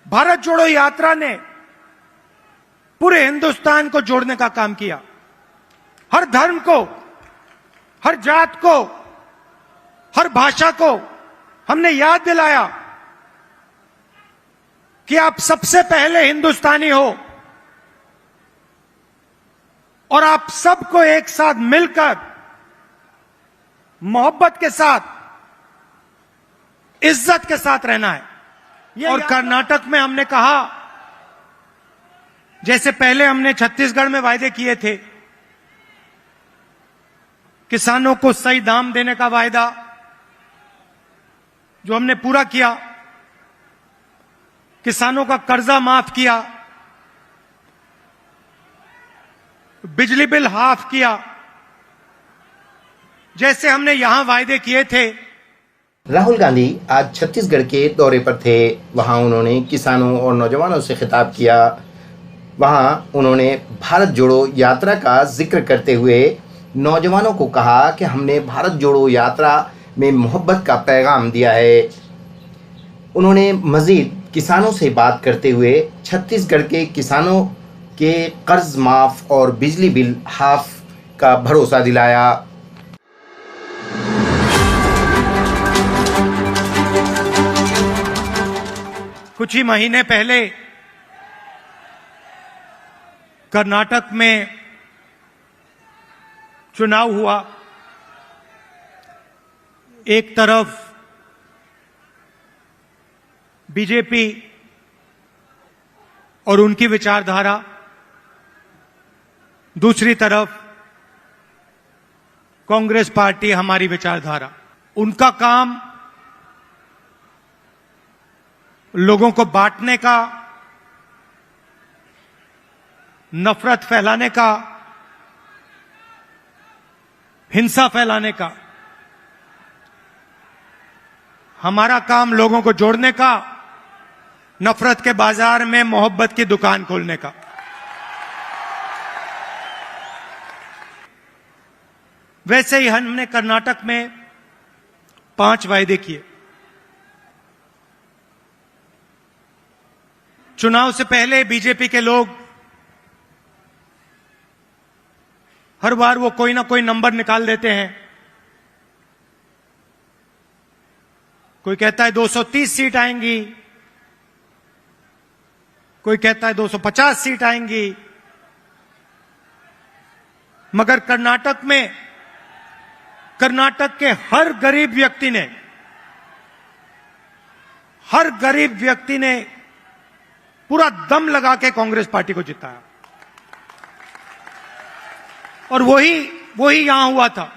भारत जोड़ो यात्रा ने पूरे हिंदुस्तान को जोड़ने का काम किया। हर धर्म को, हर जात को, हर भाषा को हमने याद दिलाया कि आप सबसे पहले हिंदुस्तानी हो और आप सबको एक साथ मिलकर मोहब्बत के साथ, इज्जत के साथ रहना है। और कर्नाटक में हमने कहा, जैसे पहले हमने छत्तीसगढ़ में वायदे किए थे, किसानों को सही दाम देने का वायदा जो हमने पूरा किया, किसानों का कर्जा माफ किया, बिजली बिल हाफ किया, जैसे हमने यहां वायदे किए थे। राहुल गांधी आज छत्तीसगढ़ के दौरे पर थे। वहां उन्होंने किसानों और नौजवानों से खिताब किया। वहां उन्होंने भारत जोड़ो यात्रा का जिक्र करते हुए नौजवानों को कहा कि हमने भारत जोड़ो यात्रा में मोहब्बत का पैगाम दिया है। उन्होंने मजीद किसानों से बात करते हुए छत्तीसगढ़ के किसानों के कर्ज माफ और बिजली बिल हाफ का भरोसा दिलाया। कुछ ही महीने पहले कर्नाटक में चुनाव हुआ। एक तरफ बीजेपी और उनकी विचारधारा, दूसरी तरफ कांग्रेस पार्टी, हमारी विचारधारा। उनका काम लोगों को बांटने का, नफरत फैलाने का, हिंसा फैलाने का। हमारा काम लोगों को जोड़ने का, नफरत के बाजार में मोहब्बत की दुकान खोलने का। वैसे ही हमने कर्नाटक में 5 वायदे किए। चुनाव से पहले बीजेपी के लोग हर बार वो कोई ना कोई नंबर निकाल देते हैं। कोई कहता है 230 सीट आएंगी, कोई कहता है 250 सीट आएंगी। मगर कर्नाटक में, कर्नाटक के हर गरीब व्यक्ति ने पूरा दम लगा के कांग्रेस पार्टी को जिताया। और वही यहां हुआ था।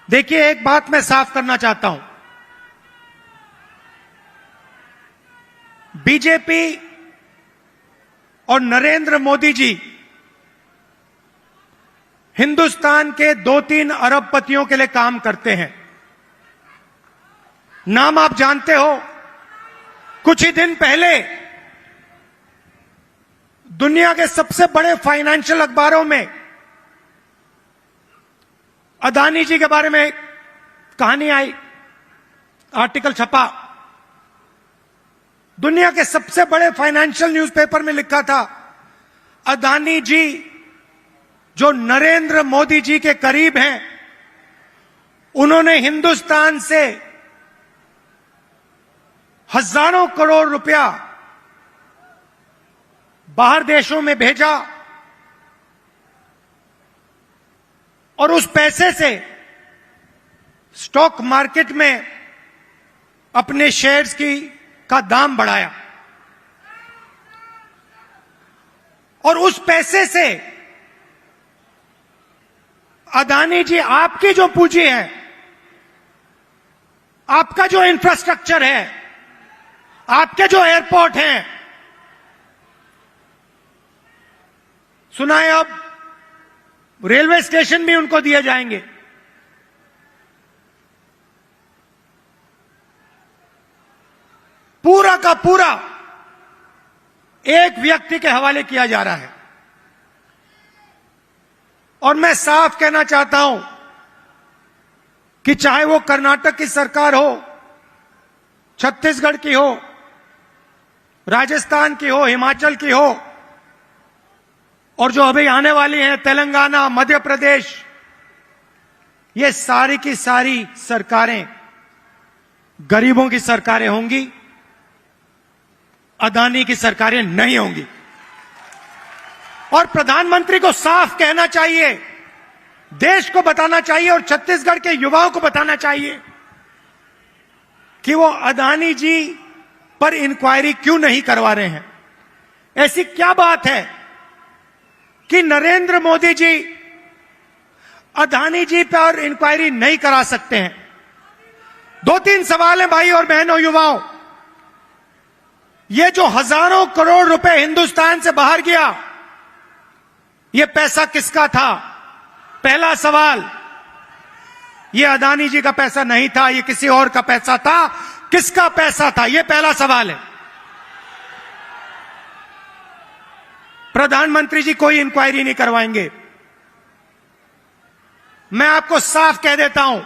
देखिए, एक बात मैं साफ करना चाहता हूं। बीजेपी और नरेंद्र मोदी जी हिंदुस्तान के 2-3 अरबपतियों के लिए काम करते हैं। नाम आप जानते हो। कुछ ही दिन पहले दुनिया के सबसे बड़े फाइनेंशियल अखबारों में अदानी जी के बारे में कहानी आई, आर्टिकल छपा। दुनिया के सबसे बड़े फाइनेंशियल न्यूज़पेपर में लिखा था, अदानी जी जो नरेंद्र मोदी जी के करीब हैं, उन्होंने हिंदुस्तान से हजारों करोड़ रुपया बाहर देशों में भेजा और उस पैसे से स्टॉक मार्केट में अपने शेयर्स का दाम बढ़ाया। और उस पैसे से अदानी जी, आपकी जो पूंजी है, आपका जो इंफ्रास्ट्रक्चर है, आपके जो एयरपोर्ट हैं, सुना है अब रेलवे स्टेशन भी उनको दिए जाएंगे। पूरा का पूरा एक व्यक्ति के हवाले किया जा रहा है। और मैं साफ कहना चाहता हूं कि चाहे वो कर्नाटक की सरकार हो, छत्तीसगढ़ की हो राजस्थान की हो, हिमाचल की हो, और जो अभी आने वाली हैं तेलंगाना, मध्य प्रदेश, ये सारी की सारी सरकारें गरीबों की सरकारें होंगी, अदानी की सरकारें नहीं होंगी। और प्रधानमंत्री को साफ कहना चाहिए, देश को बताना चाहिए और छत्तीसगढ़ के युवाओं को बताना चाहिए कि वो अदानी जी पर इंक्वायरी क्यों नहीं करवा रहे हैं। ऐसी क्या बात है कि नरेंद्र मोदी जी अदानी जी पर इंक्वायरी नहीं करा सकते हैं? 2-3 सवाल हैं भाई और बहनों, युवाओं। ये जो हजारों करोड़ रुपए हिंदुस्तान से बाहर गया, ये पैसा किसका था? पहला सवाल, ये अदानी जी का पैसा नहीं था, ये किसी और का पैसा था। किसका पैसा था? ये पहला सवाल है। प्रधानमंत्री जी कोई इंक्वायरी नहीं करवाएंगे। मैं आपको साफ कह देता हूं,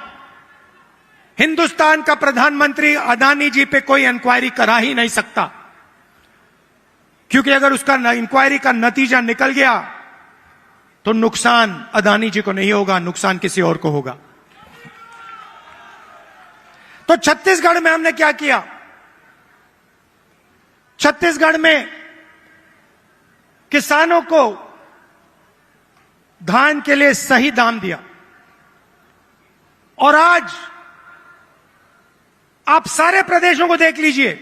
हिंदुस्तान का प्रधानमंत्री अदानी जी पे कोई इंक्वायरी करा ही नहीं सकता, क्योंकि अगर उसका इंक्वायरी का नतीजा निकल गया तो नुकसान अदानी जी को नहीं होगा, नुकसान किसी और को होगा। तो छत्तीसगढ़ में हमने क्या किया? छत्तीसगढ़ में किसानों को धान के लिए सही दाम दिया। और आज आप सारे प्रदेशों को देख लीजिए,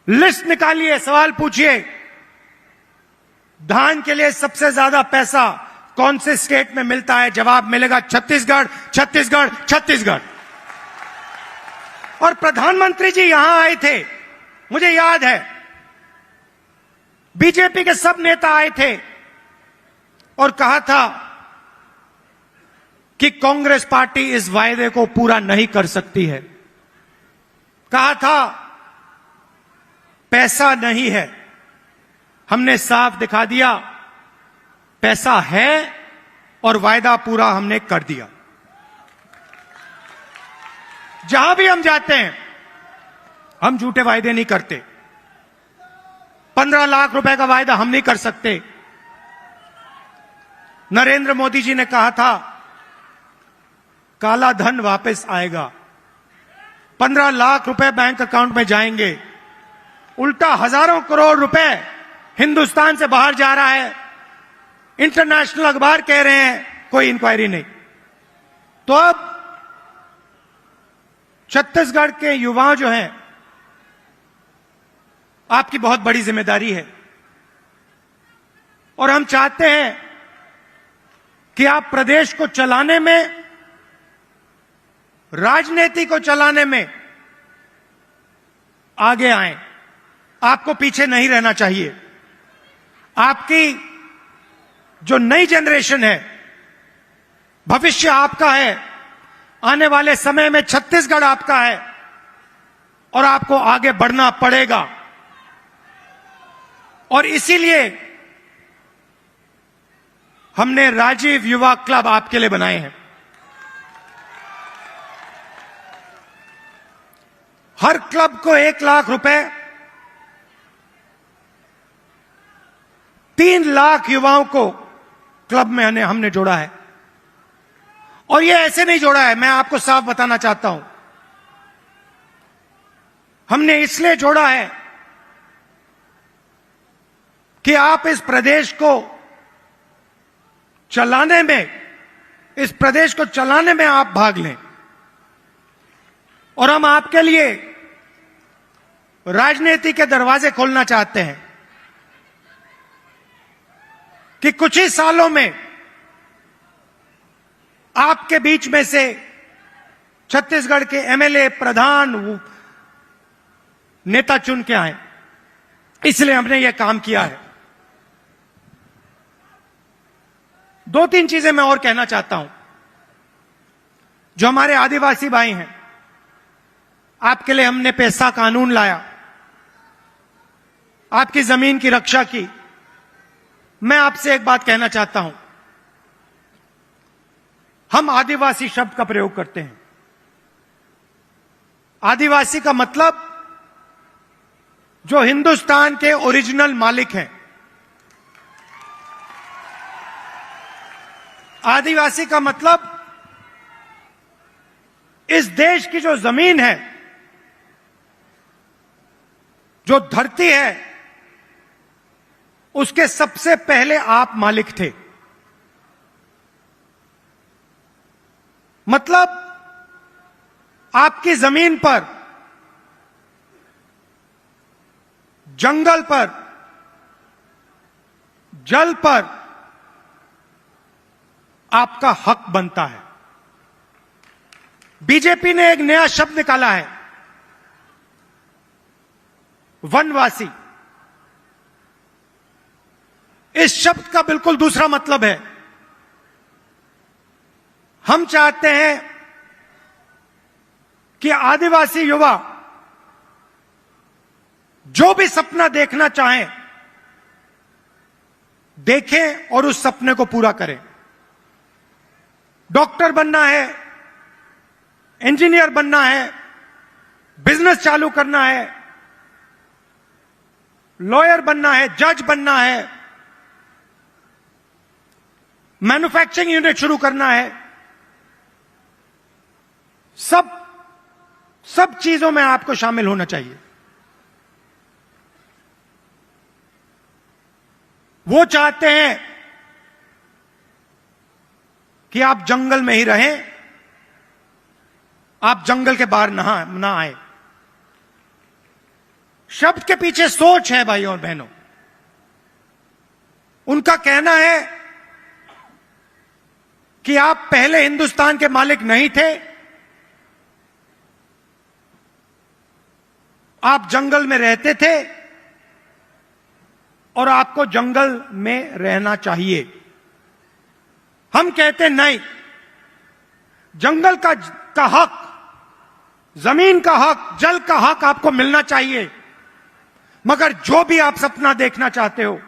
लिस्ट निकालिए, सवाल पूछिए, धान के लिए सबसे ज्यादा पैसा कौन से स्टेट में मिलता है? जवाब मिलेगा छत्तीसगढ़, छत्तीसगढ़, छत्तीसगढ़। और प्रधानमंत्री जी यहां आए थे, मुझे याद है, बीजेपी के सब नेता आए थे और कहा था कि कांग्रेस पार्टी इस वायदे को पूरा नहीं कर सकती है। कहा था पैसा नहीं है। हमने साफ दिखा दिया, पैसा है और वायदा पूरा हमने कर दिया। जहां भी हम जाते हैं, हम झूठे वायदे नहीं करते। 15 लाख रुपए का वायदा हम नहीं कर सकते। नरेंद्र मोदी जी ने कहा था काला धन वापस आएगा, 15 लाख रुपए बैंक अकाउंट में जाएंगे। उल्टा हजारों करोड़ रुपए हिंदुस्तान से बाहर जा रहा है। इंटरनेशनल अखबार कह रहे हैं कोई इंक्वायरी नहीं। तो अब छत्तीसगढ़ के युवा जो हैं, आपकी बहुत बड़ी जिम्मेदारी है और हम चाहते हैं कि आप प्रदेश को चलाने में, राजनीति को चलाने में आगे आएं। आपको पीछे नहीं रहना चाहिए। आपकी जो नई जनरेशन है, भविष्य आपका है। आने वाले समय में छत्तीसगढ़ आपका है और आपको आगे बढ़ना पड़ेगा। और इसीलिए हमने राजीव युवा क्लब आपके लिए बनाए हैं। हर क्लब को 1 लाख रुपए, 3 लाख युवाओं को क्लब में हमने जोड़ा है। और ये ऐसे नहीं जोड़ा है, मैं आपको साफ बताना चाहता हूं। हमने इसलिए जोड़ा है कि आप इस प्रदेश को चलाने में, आप भाग लें। और हम आपके लिए राजनीति के दरवाजे खोलना चाहते हैं कि कुछ ही सालों में आपके बीच में से छत्तीसगढ़ के एमएलए, प्रधान, नेता चुन के आए। इसलिए हमने यह काम किया है। 2-3 चीजें मैं और कहना चाहता हूं। जो हमारे आदिवासी भाई हैं, आपके लिए हमने पैसा कानून लाया, आपकी जमीन की रक्षा की। मैं आपसे एक बात कहना चाहता हूं। हम आदिवासी शब्द का प्रयोग करते हैं। आदिवासी का मतलब जो हिंदुस्तान के ओरिजिनल मालिक हैं। आदिवासी का मतलब इस देश की जो जमीन है, जो धरती है, उसके सबसे पहले आप मालिक थे। मतलब आपकी जमीन पर, जंगल पर, जल पर आपका हक बनता है। बीजेपी ने एक नया शब्द निकाला है, वनवासी। इस शब्द का बिल्कुल दूसरा मतलब है। हम चाहते हैं कि आदिवासी युवा जो भी सपना देखना चाहें, देखें और उस सपने को पूरा करें। डॉक्टर बनना है, इंजीनियर बनना है, बिजनेस चालू करना है, लॉयर बनना है, जज बनना है, मैन्युफैक्चरिंग यूनिट शुरू करना है, सब चीजों में आपको शामिल होना चाहिए। वो चाहते हैं कि आप जंगल में ही रहें, आप जंगल के बाहर ना आए। शब्द के पीछे सोच है भाइयों और बहनों। उनका कहना है कि आप पहले हिंदुस्तान के मालिक नहीं थे, आप जंगल में रहते थे और आपको जंगल में रहना चाहिए। हम कहते नहीं, जंगल का हक, जमीन का हक, जल का हक आपको मिलना चाहिए। मगर जो भी आप सपना देखना चाहते हो,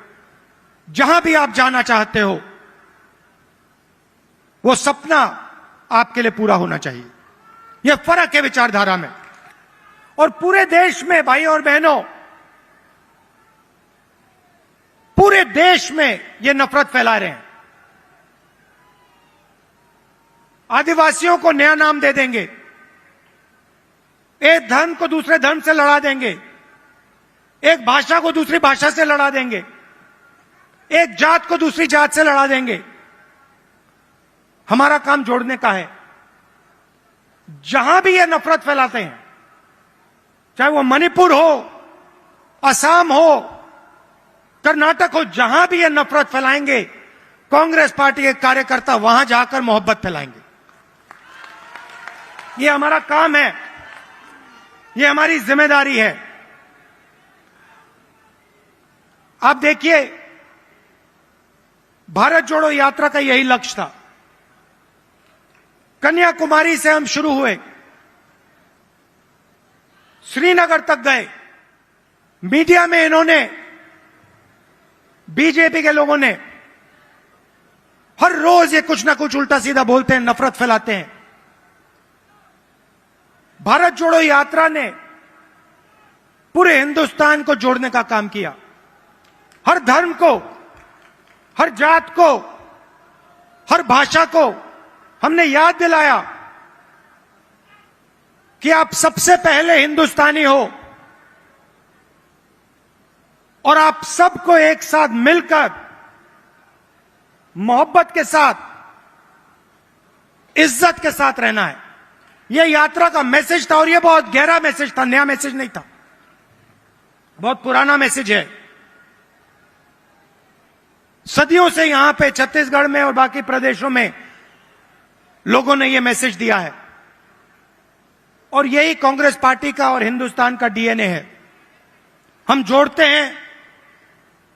जहां भी आप जाना चाहते हो, वो सपना आपके लिए पूरा होना चाहिए। यह फर्क है विचारधारा में। और पूरे देश में भाइयों और बहनों, पूरे देश में ये नफरत फैला रहे हैं। आदिवासियों को नया नाम दे देंगे, एक धर्म को दूसरे धर्म से लड़ा देंगे, एक भाषा को दूसरी भाषा से लड़ा देंगे, एक जात को दूसरी जात से लड़ा देंगे। हमारा काम जोड़ने का है। जहां भी ये नफरत फैलाते हैं, चाहे वो मणिपुर हो, असम हो, कर्नाटक हो, जहां भी ये नफरत फैलाएंगे, कांग्रेस पार्टी के कार्यकर्ता वहां जाकर मोहब्बत फैलाएंगे। ये हमारा काम है, ये हमारी जिम्मेदारी है। आप देखिए, भारत जोड़ो यात्रा का यही लक्ष्य था। कन्याकुमारी से हम शुरू हुए, श्रीनगर तक गए। मीडिया में इन्होंने, बीजेपी के लोगों ने हर रोज ये कुछ ना कुछ उल्टा सीधा बोलते हैं, नफरत फैलाते हैं। भारत जोड़ो यात्रा ने पूरे हिंदुस्तान को जोड़ने का काम किया। हर धर्म को, हर जात को, हर भाषा को हमने याद दिलाया कि आप सबसे पहले हिंदुस्तानी हो और आप सबको एक साथ मिलकर, मोहब्बत के साथ, इज्जत के साथ रहना है। यह यात्रा का मैसेज था और यह बहुत गहरा मैसेज था, नया मैसेज नहीं था, बहुत पुराना मैसेज है। सदियों से यहां पे छत्तीसगढ़ में और बाकी प्रदेशों में लोगों ने यह मैसेज दिया है और यही कांग्रेस पार्टी का और हिंदुस्तान का डीएनए है। हम जोड़ते हैं,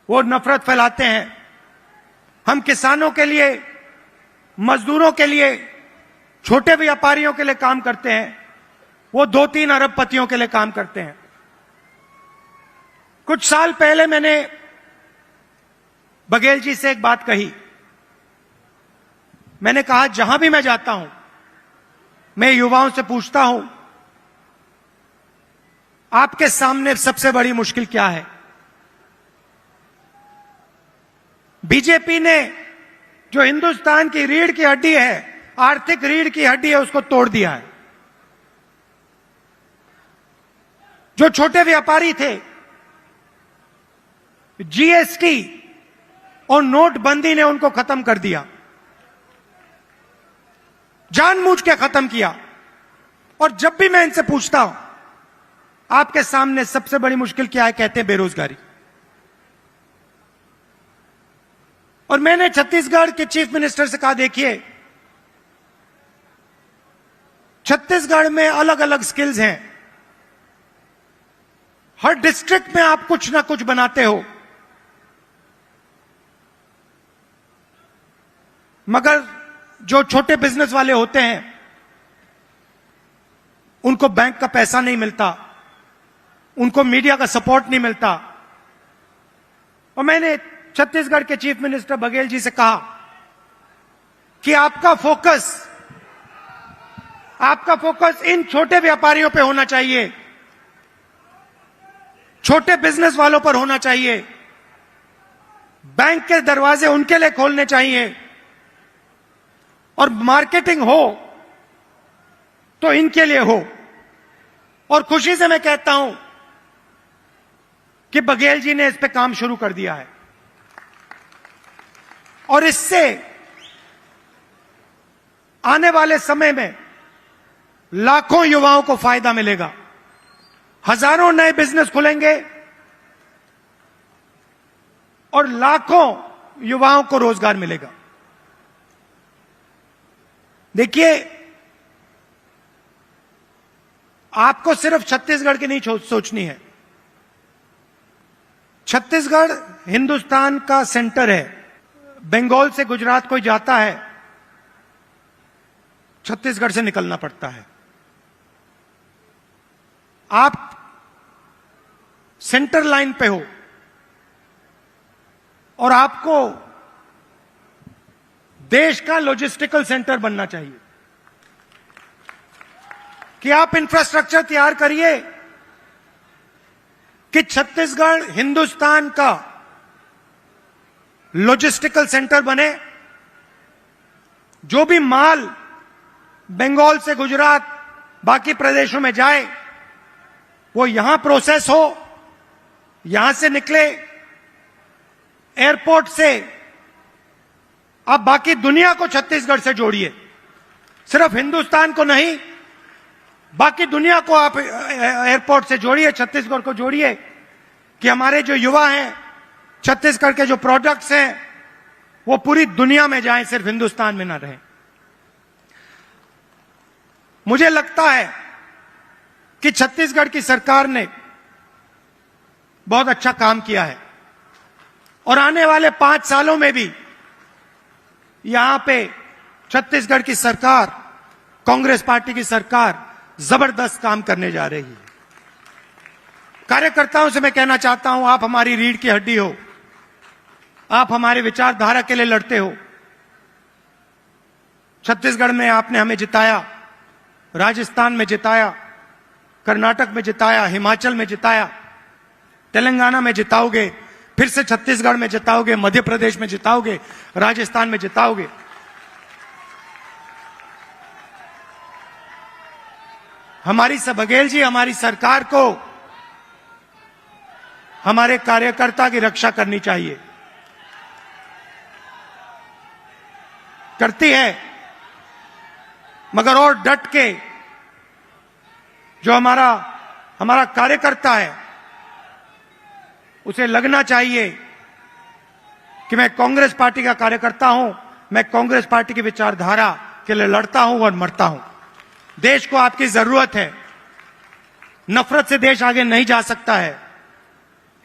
वो नफरत फैलाते हैं। हम किसानों के लिए, मजदूरों के लिए, छोटे व्यापारियों के लिए काम करते हैं, वो 2-3 अरबपतियों के लिए काम करते हैं। कुछ साल पहले मैंने बघेल जी से एक बात कही। मैंने कहा, जहां भी मैं जाता हूं, मैं युवाओं से पूछता हूं, आपके सामने सबसे बड़ी मुश्किल क्या है? बीजेपी ने जो हिंदुस्तान की रीढ़ की हड्डी है, आर्थिक रीढ़ की हड्डी है, उसको तोड़ दिया है। जो छोटे व्यापारी थे, जीएसटी और नोटबंदी ने उनको खत्म कर दिया, जानबूझ के खत्म किया। और जब भी मैं इनसे पूछता हूं आपके सामने सबसे बड़ी मुश्किल क्या है, कहते हैं बेरोजगारी। और मैंने छत्तीसगढ़ के चीफ मिनिस्टर से कहा, देखिए छत्तीसगढ़ में अलग अलग स्किल्स हैं, हर डिस्ट्रिक्ट में आप कुछ ना कुछ बनाते हो, मगर जो छोटे बिजनेस वाले होते हैं उनको बैंक का पैसा नहीं मिलता, उनको मीडिया का सपोर्ट नहीं मिलता। और मैंने छत्तीसगढ़ के चीफ मिनिस्टर बघेल जी से कहा कि आपका फोकस इन छोटे व्यापारियों पे होना चाहिए, छोटे बिजनेस वालों पर होना चाहिए, बैंक के दरवाजे उनके लिए खोलने चाहिए, और मार्केटिंग हो तो इनके लिए हो। और खुशी से मैं कहता हूं कि बघेल जी ने इस पे काम शुरू कर दिया है, और इससे आने वाले समय में लाखों युवाओं को फायदा मिलेगा, हजारों नए बिजनेस खुलेंगे और लाखों युवाओं को रोजगार मिलेगा। देखिए, आपको सिर्फ छत्तीसगढ़ की नहीं सोचनी है। छत्तीसगढ़ हिंदुस्तान का सेंटर है। बंगाल से गुजरात कोई जाता है, छत्तीसगढ़ से निकलना पड़ता है। आप सेंटर लाइन पे हो और आपको देश का लॉजिस्टिकल सेंटर बनना चाहिए कि आप इंफ्रास्ट्रक्चर तैयार करिए कि छत्तीसगढ़ हिंदुस्तान का लॉजिस्टिकल सेंटर बने। जो भी माल बंगाल से गुजरात बाकी प्रदेशों में जाए वो यहां प्रोसेस हो, यहां से निकले, एयरपोर्ट से आप बाकी दुनिया को छत्तीसगढ़ से जोड़िए, सिर्फ हिंदुस्तान को नहीं, बाकी दुनिया को आप एयरपोर्ट से जोड़िए, छत्तीसगढ़ को जोड़िए कि हमारे जो युवा हैं, छत्तीसगढ़ के जो प्रोडक्ट्स हैं वो पूरी दुनिया में जाएं, सिर्फ हिंदुस्तान में ना रहें। मुझे लगता है कि छत्तीसगढ़ की सरकार ने बहुत अच्छा काम किया है और आने वाले 5 सालों में भी यहां पे छत्तीसगढ़ की सरकार, कांग्रेस पार्टी की सरकार जबरदस्त काम करने जा रही है। कार्यकर्ताओं से मैं कहना चाहता हूं, आप हमारी रीढ़ की हड्डी हो, आप हमारे विचारधारा के लिए लड़ते हो। छत्तीसगढ़ में आपने हमें जिताया, राजस्थान में जिताया, कर्नाटक में जिताया, हिमाचल में जिताया, तेलंगाना में जिताओगे, फिर से छत्तीसगढ़ में जिताओगे, मध्य प्रदेश में जिताओगे, राजस्थान में जिताओगे। हमारी बघेल जी, हमारी सरकार को हमारे कार्यकर्ता की रक्षा करनी चाहिए, करती है, मगर और डट के जो हमारा कार्यकर्ता है उसे लगना चाहिए कि मैं कांग्रेस पार्टी का कार्यकर्ता हूं, मैं कांग्रेस पार्टी की विचारधारा के लिए लड़ता हूं और मरता हूं। देश को आपकी जरूरत है, नफरत से देश आगे नहीं जा सकता है,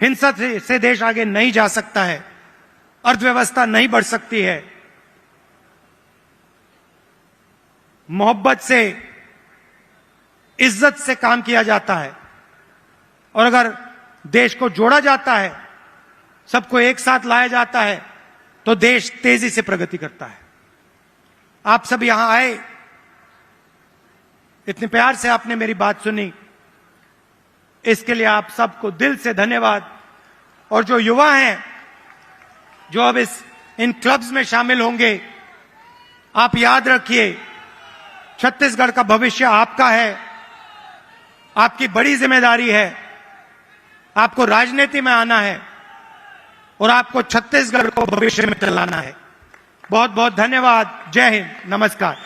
हिंसा से देश आगे नहीं जा सकता है, अर्थव्यवस्था नहीं बढ़ सकती है। मोहब्बत से, इज्जत से काम किया जाता है, और अगर देश को जोड़ा जाता है, सबको एक साथ लाया जाता है, तो देश तेजी से प्रगति करता है। आप सब यहां आए, इतने प्यार से आपने मेरी बात सुनी, इसके लिए आप सबको दिल से धन्यवाद। और जो युवा हैं जो अब इन क्लब्स में शामिल होंगे, आप याद रखिए छत्तीसगढ़ का भविष्य आपका है, आपकी बड़ी जिम्मेदारी है। आपको राजनीति में आना है और आपको छत्तीसगढ़ को भविष्य में चलाना है। बहुत बहुत धन्यवाद। जय हिंद, नमस्कार।